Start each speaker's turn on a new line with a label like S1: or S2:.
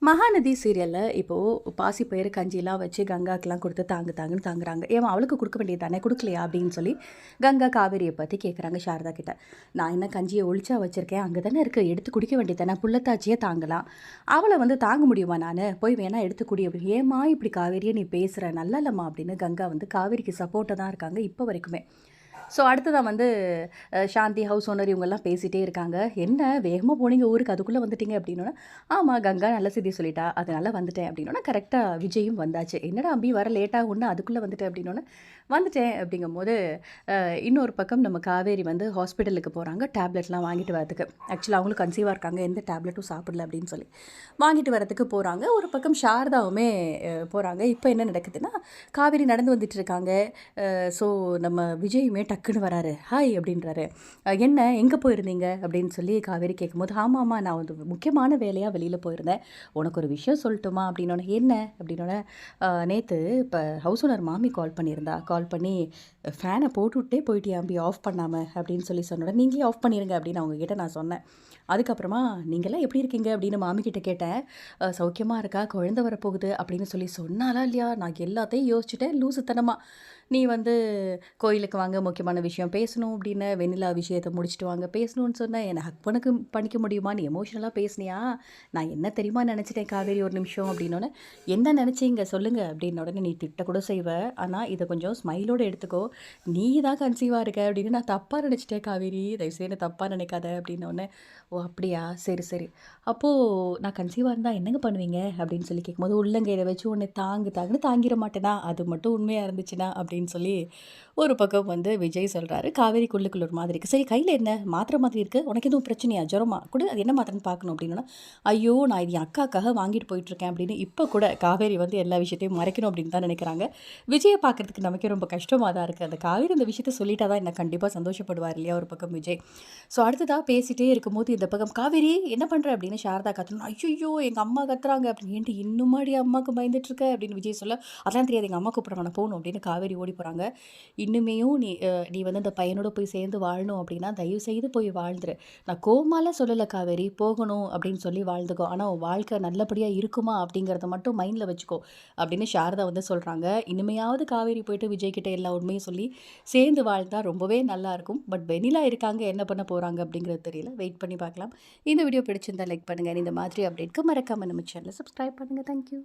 S1: மகாநதி சீரியலில் இப்போது பாசிப்பயிறு கஞ்சிலாம் வச்சு கங்காக்கெலாம் கொடுத்து தாங்குன்னு தாங்குறாங்க. ஏன் அவளுக்கு கொடுக்க வேண்டியது தானே, கொடுக்கலையா அப்படின்னு சொல்லி கங்கா காவேரியை பற்றி கேட்குறாங்க சாரதா கிட்ட. நான் என்ன கஞ்சியை ஒழிச்சா வச்சுருக்கேன், அங்கே தானே இருக்குது, எடுத்து குடிக்க வேண்டியது தானே, புள்ளத்தாச்சியே தாங்கலாம், அவளை வந்து தாங்க முடியுமா, நான் போய் வேணா எடுத்து குடி அப்படின்னு. ஏமா இப்படி காவேரியை நீ பேசுகிற, நல்லா இல்லைம்மா அப்படின்னு கங்கா வந்து காவேரிக்கு சப்போர்ட்டாக தான் இருக்காங்க இப்போ வரைக்குமே. ஸோ அடுத்ததான் வந்து சாந்தி ஹவுஸ் ஓனர் இவங்கெல்லாம் பேசிகிட்டே இருக்காங்க. என்ன வேகமாக போனீங்க ஊருக்கு, அதுக்குள்ளே வந்துட்டீங்க அப்படின்னோன்னா, ஆமாம் கங்கா நல்ல செய்தி சொல்லிட்டா அதனால் வந்துட்டேன் அப்படின்னோன்னா, கரெக்டாக விஜயும் வந்தாச்சு. என்னடா அம்பி வர லேட்டாக ஒன்று அதுக்குள்ளே வந்துட்டேன் அப்படின்னோன்னா, வந்துட்டேன் அப்படிங்கும்போது இன்னொரு பக்கம் நம்ம காவேரி வந்து ஹாஸ்பிட்டலுக்கு போகிறாங்க டேப்லெட்லாம் வாங்கிட்டு வரதுக்கு. ஆக்சுவலாக அவங்களும் கன்சீவாக இருக்காங்க, எந்த டேப்லெட்டும் சாப்பிடல அப்படின்னு சொல்லி வாங்கிட்டு வரதுக்கு போகிறாங்க. ஒரு பக்கம் சாரதாவுமே போகிறாங்க. இப்போ என்ன நடக்குதுன்னா, காவேரி நடந்து வந்துட்டு இருக்காங்க. ஸோ நம்ம விஜயுமே டக்குன்னு வராரு. ஹாய் அப்படின்றாரு. என்ன எங்கே போயிருந்தீங்க அப்படின்னு சொல்லி காவேரி கேட்கும்போது, ஆமாம்மா நான் வந்து முக்கியமான வேலையாக வெளியில் போயிருந்தேன், உனக்கு ஒரு விஷயம் சொல்லட்டுமா அப்படின்னோடனே, என்ன அப்படின்னோடனே, நேற்று இப்போ ஹவுஸ் ஓனர் மாமி கால் பண்ணியிருந்தா, கால் பண்ணி ஃபேனை போட்டுவிட்டே போயிட்டியா அம்பி ஆஃப் பண்ணாமல் அப்படின்னு சொல்லி சொன்னோட, நீங்களே ஆஃப் பண்ணிடுங்க அப்படின்னு அவங்கக்கிட்ட நான் சொன்னேன். அதுக்கப்புறமா நீங்கள்லாம் எப்படி இருக்கீங்க அப்படின்னு மாமிக்கிட்ட கேட்டேன். சௌக்கியமாக இருக்கா, குழந்தை வரப்போகுது அப்படின்னு சொல்லி சொன்னாலா இல்லையா, நான் எல்லாத்தையும் யோசிச்சுட்டேன் லூசுத்தனமாக. நீ வந்து கோயிலுக்கு வாங்க முக்கியமான விஷயம் பேசணும் அப்படின்னு, வெண்ணிலா விஷயத்தை முடிச்சுட்டு வாங்க பேசணும்னு சொன்னேன். என்னை ஹக் பண்ணிக்க முடியுமா, நீ எமோஷனலாக பேசுனியா, நான் என்ன தெரியுமா நினச்சிட்டேன் காவேரி ஒரு நிமிஷம் அப்படின்னோடனே, என்ன நினச்சிங்க சொல்லுங்கள் அப்படின்ன உடனே, நீ திட்ட கூட செய்வ, ஆனால் இதை கொஞ்சம் ஸ்மைலோடு எடுத்துக்கோ, நீ தான் கன்சீவாக இருக்க அப்படின்னு நான் தப்பாக நினச்சிட்டேன் காவேரி, தயவுசெய்து தப்பாக நினைக்காத அப்படின்னோடனே, ஓ அப்படியா சரி சரி, அப்போது நான் கன்சீவாக இருந்தால் என்னங்க பண்ணுவீங்க அப்படின்னு சொல்லி கேட்கும்போது, உள்ளங்கையில் வச்சு உன்னை தாங்குன்னு தாங்கிட மாட்டேனா, அது மட்டும் உண்மையாக இருந்துச்சுன்னா அப்படின்னு சொல்லி ஒரு பக்கம் வந்து விஜய் சொல்கிறாரு. காவேரிக்குள்ளுக்குள்ள ஒரு மாதிரி இருக்குது. சரி கையில் என்ன மாத்திரை மாதிரி இருக்குது, உனக்கு எதுவும் பிரச்சனையா, ஜுரமா கூட, அது என்ன மாத்திரைன்னு பார்க்கணும் அப்படின்னா, ஐயோ நான் இது என் அக்காக்காக வாங்கிட்டு போயிட்டுருக்கேன் அப்படின்னு இப்போ கூட காவேரி வந்து எல்லா விஷயத்தையும் மறைக்கணும் அப்படின்னு தான் நினைக்கிறாங்க. விஜயை பார்க்குறதுக்கு நமக்கே ரொம்ப கஷ்டமாக தான் இருக்குது. அந்த காவேரி அந்த விஷயத்தை சொல்லிட்டா தான் என்ன கண்டிப்பாக சந்தோஷப்படுவார் இல்லையா ஒரு பக்கம் விஜய். ஸோ அடுத்ததாக பேசிகிட்டே இருக்கும்போது இந்த பக்கம் காவேரி என்ன பண்ணுற அப்படின்னு சாரதா கத்தணும். ஐயோ எங்கள் அம்மா கத்துறாங்க அப்படின்னு. ஏன்ட்டு இன்னுமாடி அம்மாவுக்கு பயந்துட்டுருக்க அப்படின்னு விஜய் சொல்ல, அதெல்லாம் தெரியாது எங்கள் அம்மா கூப்பிட்றாங்க நான் போகணும் அப்படின்னு காவேரி ஓடி போகிறாங்க. இன்னுமேயும் நீ வந்து அந்த பையனோட போய் சேர்ந்து வாழணும் அப்படின்னா தயவு செய்து போய் வாழ்ந்துரு. நான் கோமால சொல்லலை காவேரி, போகணும் அப்படின்னு சொல்லி வாழ்ந்துக்கோ, ஆனால் உன் வாழ்க்கை நல்லபடியாக இருக்குமா அப்படிங்கிறத மட்டும் மைண்டில் வச்சுக்கோ அப்படின்னு சாரதா வந்து சொல்கிறாங்க. இனிமையாவது காவேரி போயிட்டு விஜய் கிட்ட எல்லா உண்மையும் சொல்லி சேர்ந்து வாழ்ந்தா ரொம்பவே நல்லாயிருக்கும். பட் வெண்ணிலா இருக்காங்க, என்ன பண்ண போகிறாங்க அப்படிங்கிறது தெரியல, வெயிட் பண்ணி பார்க்கலாம். இந்த வீடியோ பிடிச்சிருந்தா லைக் பண்ணுங்கள். இந்த மாதிரி அப்டேட்க்கு மறக்காமல் நம்ம சேனலை சப்ஸ்கிரைப் பண்ணுங்கள். தேங்க்யூ.